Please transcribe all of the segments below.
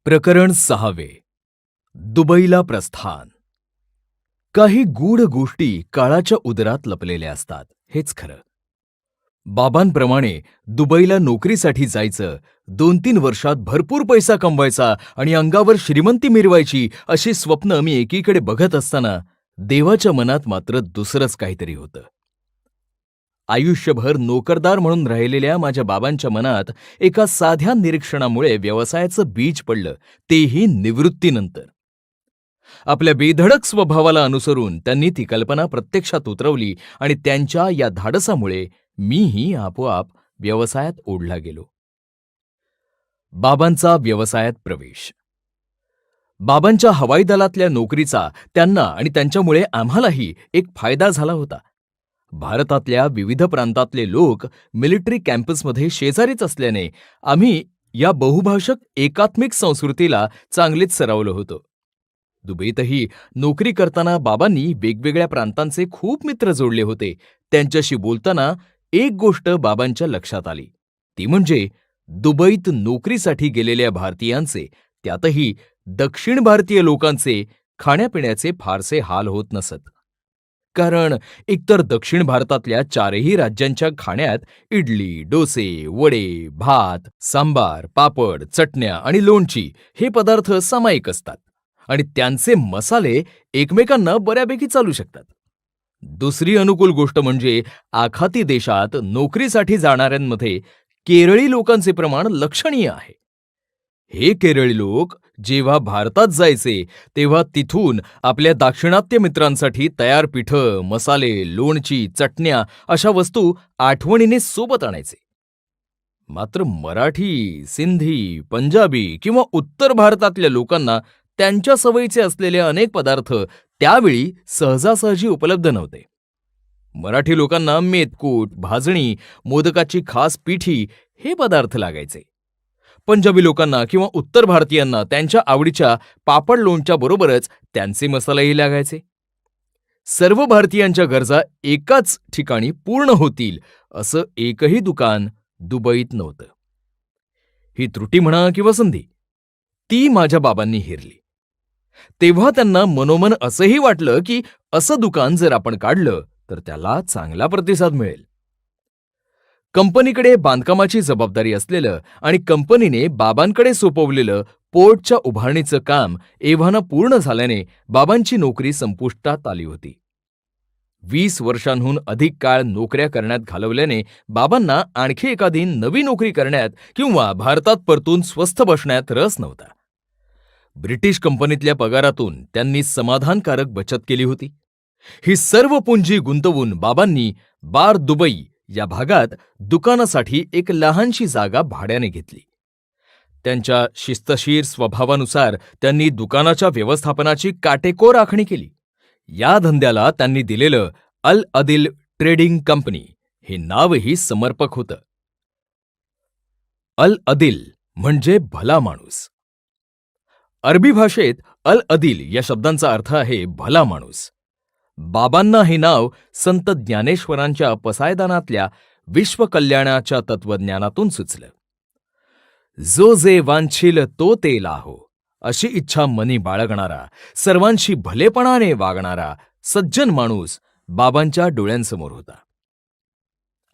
प्रकरण 6. दुबईला प्रस्थान. काही गूढ गोष्टी काळाच्या उदरात लपलेल्या असतात, हेच खरं. बाबांप्रमाणे दुबईला नोकरीसाठी जायचं, 2-3 वर्षात भरपूर पैसा कमवायचा आणि अंगावर श्रीमंती मिरवायची अशी स्वप्न मी एकीकडे बघत असताना देवाच्या मनात मात्र दुसरंच काहीतरी होतं. आयुष्यभर नोकरदार म्हणून राहिलेल्या माझ्या बाबांच्या मनात एका साध्या निरीक्षणामुळे व्यवसायाचं बीज पडलं, तेही निवृत्तीनंतर. आपल्या बेधडक स्वभावाला अनुसरून त्यांनी ती कल्पना प्रत्यक्षात उतरवली आणि त्यांच्या या धाडसामुळे मीही आपोआप व्यवसायात ओढला गेलो. बाबांचा व्यवसायात प्रवेश. बाबांच्या हवाई दलातल्या नोकरीचा त्यांना आणि त्यांच्यामुळे आम्हालाही एक फायदा झाला होता. भारतातल्या विविध प्रांतातले लोक मिलिटरी कॅम्पसमध्ये शेजारीच असल्याने आम्ही या बहुभाषक एकात्मिक संस्कृतीला चांगलीच सरावलो होतो. दुबईतही नोकरी करताना बाबांनी वेगवेगळ्या प्रांतांचे खूप मित्र जोडले होते. त्यांच्याशी बोलताना एक गोष्ट बाबांच्या लक्षात आली, ती म्हणजे दुबईत नोकरीसाठी गेलेल्या भारतीयांचे, त्यातही दक्षिण भारतीय लोकांचे खाण्यापिण्याचे फारसे हाल होत नसत. कारण एकतर दक्षिण भारतातल्या 4ही राज्यांच्या खाण्यात इडली, डोसे, वडे, भात, सांबार, पापड, चटण्या आणि लोणची हे पदार्थ सामायिक असतात आणि त्यांचे मसाले एकमेकांना बऱ्यापैकी चालू शकतात. दुसरी अनुकूल गोष्ट म्हणजे आखाती देशात नोकरीसाठी जाणाऱ्यांमध्ये केरळी लोकांचे प्रमाण लक्षणीय आहे. हे केरळी लोक जेव्हा भारतात जायचे तेव्हा तिथून आपल्या दाक्षिणात्य मित्रांसाठी तयार पिठं, मसाले, लोणची, चटण्या अशा वस्तू आठवणीने सोबत आणायचे. मात्र मराठी, सिंधी, पंजाबी किंवा उत्तर भारतातल्या लोकांना त्यांच्या सवयीचे असलेले अनेक पदार्थ त्यावेळी सहजासहजी उपलब्ध नव्हते. मराठी लोकांना मेथकूट, भाजणी, मोदकाची खास पिठी हे पदार्थ लागायचे. पंजाबी लोकांना किंवा उत्तर भारतीयांना त्यांच्या आवडीच्या पापड लोणच्या बरोबरच त्यांचे मसालेही लागायचे. सर्व भारतीयांच्या गरजा एकाच ठिकाणी पूर्ण होतील असं एकही दुकान दुबईत नव्हतं. ही त्रुटी म्हणा किंवा संधी, ती माझ्या बाबांनी हेरली. तेव्हा त्यांना मनोमन असंही वाटलं की असं दुकान जर आपण काढलं तर त्याला चांगला प्रतिसाद मिळेल. कंपनीकडे बांधकामाची जबाबदारी असलेलं आणि कंपनीने बाबांकडे सोपवलेलं पोर्टच्या उभारणीचं काम एव्हाना पूर्ण झाल्याने बाबांची नोकरी संपुष्टात आली होती. 20 वर्षांहून अधिक काळ नोकऱ्या करण्यात घालवल्याने बाबांना आणखी एखादी नवी नोकरी करण्यात किंवा भारतात परतून स्वस्थ बसण्यात रस नव्हता. ब्रिटिश कंपनीतल्या पगारातून त्यांनी समाधानकारक बचत केली होती. ही सर्व पुंजी गुंतवून बाबांनी बार दुबई या भागात दुकानासाठी एक लहानशी जागा भाड्याने घेतली. त्यांच्या शिस्तशीर स्वभावानुसार त्यांनी दुकानाच्या व्यवस्थापनाची काटेकोर आखणी केली. या धंद्याला त्यांनी दिलेलं अल अदिल ट्रेडिंग कंपनी हे नावही समर्पक होतं. अल अदिल म्हणजे भला माणूस. अरबी भाषेत अल अदिल या शब्दांचा अर्थ आहे भला माणूस. बाबांना हे नाव संत ज्ञानेश्वरांच्या पसायदानातल्या विश्वकल्याणाच्या तत्वज्ञानातून सुचलं. जो जे वांछील तो ते लाहो अशी इच्छा मनी बाळगणारा, सर्वांशी भलेपणाने वागणारा सज्जन माणूस बाबांच्या डोळ्यांसमोर होता.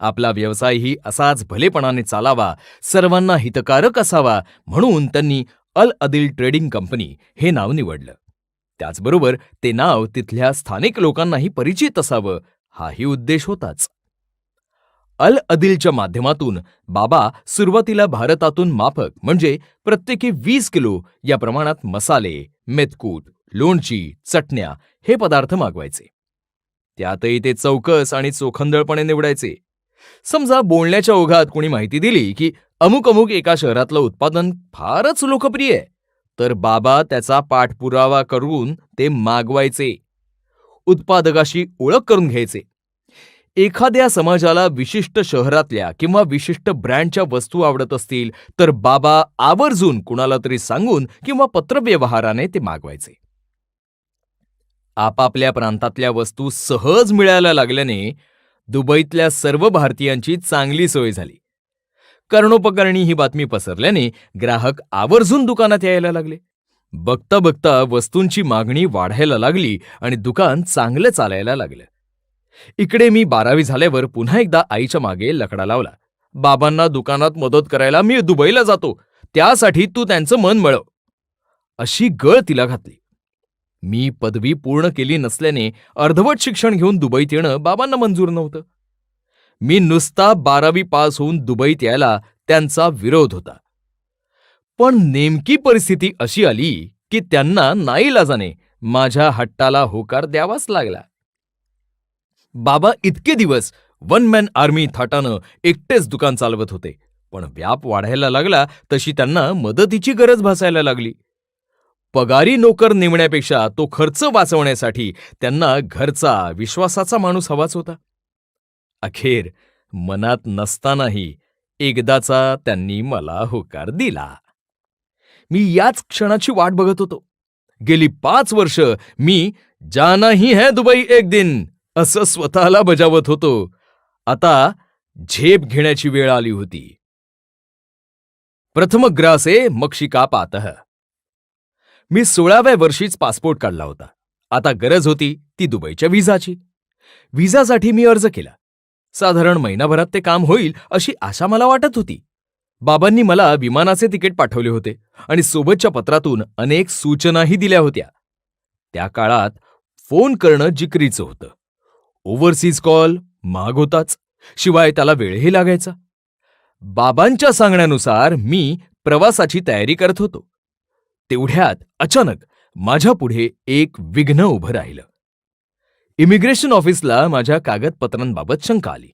आपला व्यवसायही असाच भलेपणाने चालावा, सर्वांना हितकारक असावा म्हणून त्यांनी अल अदिल ट्रेडिंग कंपनी हे नाव निवडलं. त्याचबरोबर ते नाव तिथल्या स्थानिक लोकांनाही परिचित असावं, हाही उद्देश होताच. अल अदिलच्या माध्यमातून बाबा सुरुवातीला भारतातून माफक म्हणजे प्रत्येकी 20 किलो या प्रमाणात मसाले, मेथकूट, लोणची, चटण्या हे पदार्थ मागवायचे. त्यातही ते चौकस आणि चोखंदळपणे निवडायचे. समजा बोलण्याच्या ओघात कोणी माहिती दिली की अमुक अमुक एका शहरातलं उत्पादन फारच लोकप्रिय आहे, तर बाबा त्याचा पाठपुरावा करून ते मागवायचे. उत्पादकाशी ओळख करून घ्यायचे. एखाद्या समाजाला विशिष्ट शहरातल्या किंवा विशिष्ट ब्रँडच्या वस्तू आवडत असतील तर बाबा आवर्जून कुणाला तरी सांगून किंवा पत्रव्यवहाराने ते मागवायचे. आपापल्या प्रांतातल्या वस्तू सहज मिळायला लागल्याने दुबईतल्या सर्व भारतीयांची चांगली सोय झाली. कर्णोपकरणी ही बातमी पसरल्याने ग्राहक आवर्जून दुकानात यायला लागले. बघता बघता वस्तूंची मागणी वाढायला लागली आणि दुकान चांगलं चालायला लागलं. इकडे मी 12वी झाल्यावर पुन्हा एकदा आईच्या मागे लकडा लावला. बाबांना दुकानात मदत करायला मी दुबईला जातो, त्यासाठी तू त्यांचं मन मिळव, अशी गळ तिला घातली. मी पदवी पूर्ण केली नसल्याने अर्धवट शिक्षण घेऊन दुबईत येणं बाबांना मंजूर नव्हतं. मी नुसता 12वी पास होऊन दुबईत यायला त्यांचा विरोध होता. पण नेमकी परिस्थिती अशी आली की त्यांना नाईलाजाने माझ्या हट्टाला होकार द्यावाच लागला. बाबा इतके दिवस वन मॅन आर्मी थाटानं एकटेच दुकान चालवत होते, पण व्याप वाढायला लागला तशी त्यांना मदतीची गरज भासायला लागली. पगारी नोकर नेमण्यापेक्षा तो खर्च वाचवण्यासाठी त्यांना घरचा, विश्वासाचा माणूस हवाच होता. अखेर मनात नसतानाही एकदाचा त्यांनी मला होकार दिला. मी याच क्षणाची वाट बघत होतो. गेली 5 वर्ष मी जाना ही है दुबई एक दिन असं स्वतःला बजावत होतो. आता झेप घेण्याची वेळ आली होती. प्रथम ग्रासे मक्षिका पातः. मी 16व्या वर्षीच पासपोर्ट काढला होता. आता गरज होती ती दुबईच्या व्हिसाची. व्हिसासाठी मी अर्ज केला. साधारण महिनाभरात ते काम होईल अशी आशा मला वाटत होती. बाबांनी मला विमानाचे तिकीट पाठवले होते आणि सोबतच्या पत्रातून अनेक सूचनाही दिल्या होत्या. त्या काळात फोन करणं जिकरीचं होतं. ओव्हरसीज कॉल महाग होताच, शिवाय त्याला वेळही लागायचा. बाबांच्या सांगण्यानुसार मी प्रवासाची तयारी करत होतो. तेवढ्यात अचानक माझ्या पुढे एक विघ्न उभं राहिलं. इमिग्रेशन ऑफिसला माझ्या कागदपत्रांबाबत शंका आली.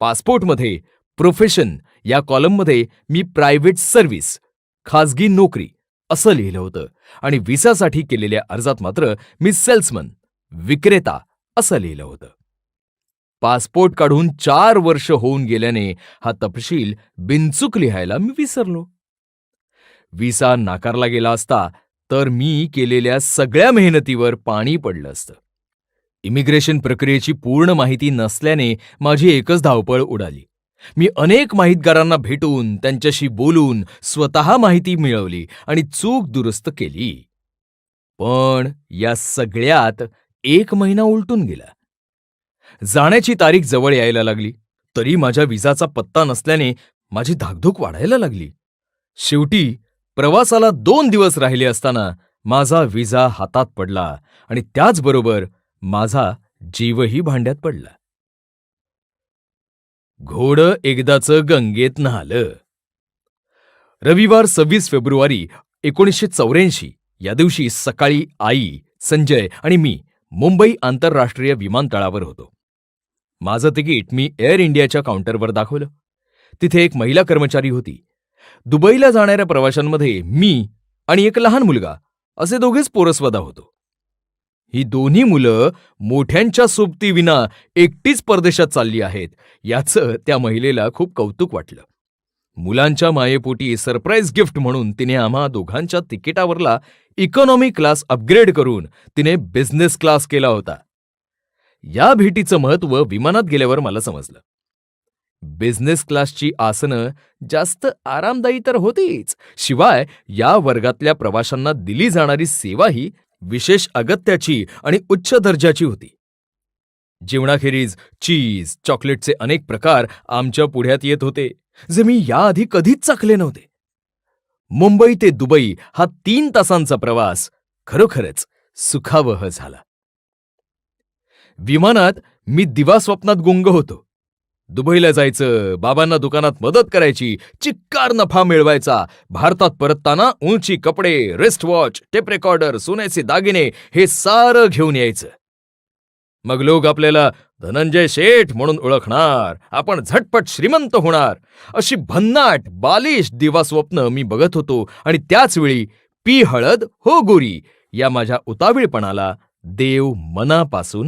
पासपोर्टमध्ये प्रोफेशन या कॉलममध्ये मी प्रायव्हेट सर्व्हिस, खाजगी नोकरी असं लिहिलं होतं आणि व्हिसासाठी केलेल्या अर्जात मात्र मी सेल्समन, विक्रेता असं लिहिलं होतं. पासपोर्ट काढून 4 वर्ष होऊन गेल्याने हा तपशील बिनचूक लिहायला मी विसरलो. व्हिसा नाकारला गेला असता तर मी केलेल्या सगळ्या मेहनतीवर पाणी पडलं असतं. इमिग्रेशन प्रक्रियेची पूर्ण माहिती नसल्याने माझी एकच धावपळ उडाली. मी अनेक माहितगारांना भेटून, त्यांच्याशी बोलून स्वतः माहिती मिळवली आणि चूक दुरुस्त केली. पण या सगळ्यात 1 महिना उलटून गेला. जाण्याची तारीख जवळ यायला लागली तरी माझ्या व्हिसाचा पत्ता नसल्याने माझी धाकधूक वाढायला लागली. शेवटी प्रवासाला 2 दिवस राहिले असताना माझा व्हिसा हातात पडला आणि त्याचबरोबर माझा जीवही भांड्यात पडला. घोडं एकदाचं गंगेत न्हालं. रविवार 26 फेब्रुवारी 1984 या दिवशी सकाळी आई, संजय आणि मी मुंबई आंतरराष्ट्रीय विमानतळावर होतो. माझं तिकीट मी एअर इंडियाच्या काउंटरवर दाखवलं. तिथे एक महिला कर्मचारी होती. दुबईला जाणाऱ्या प्रवाशांमध्ये मी आणि एक लहान मुलगा असे दोघेच पोरसवदा होतो. ही दोन्ही मुलं मोठ्यांच्या सोबतीविना एकटीच परदेशात चालली आहेत याचं त्या महिलेला खूप कौतुक वाटलं. मुलांच्या मायेपोटी सरप्राईज गिफ्ट म्हणून तिने आम्हा दोघांच्या तिकिटावरला इकॉनॉमी क्लास अपग्रेड करून तिने बिझनेस क्लास केला होता. या भेटीचं महत्त्व विमानात गेल्यावर मला समजलं. बिझनेस क्लासची आसनं जास्त आरामदायी तर होतीच, शिवाय या वर्गातल्या प्रवाशांना दिली जाणारी सेवाही विशेष अगत्याची आणि उच्च दर्जाची होती. जेवणाखेरीज चीज, चॉकलेटचे अनेक प्रकार आमच्या पुढ्यात येत होते, जे मी याआधी कधीच चाखले नव्हते. मुंबई ते दुबई हा 3 तासांचा प्रवास खरोखरच सुखावह झाला. विमानात मी दिवास्वप्नात गुंग होतो. दुबईला जायचं, बाबांना दुकानात मदत करायची, चिक्कार नफा मिळवायचा, भारतात परतताना उंची कपडे, रिस्ट वॉच, टेप रेकॉर्डर, सोन्याचे दागिने हे सारं घेऊन यायचं. मग लोक आपल्याला धनंजय शेठ म्हणून ओळखणार, आपण झटपट श्रीमंत होणार, अशी भन्नाट बालिश दिवास्वप्न मी बघत होतो आणि त्याचवेळी पी हळद हो गोरी या माझ्या उतावीळपणाला देव मनापासून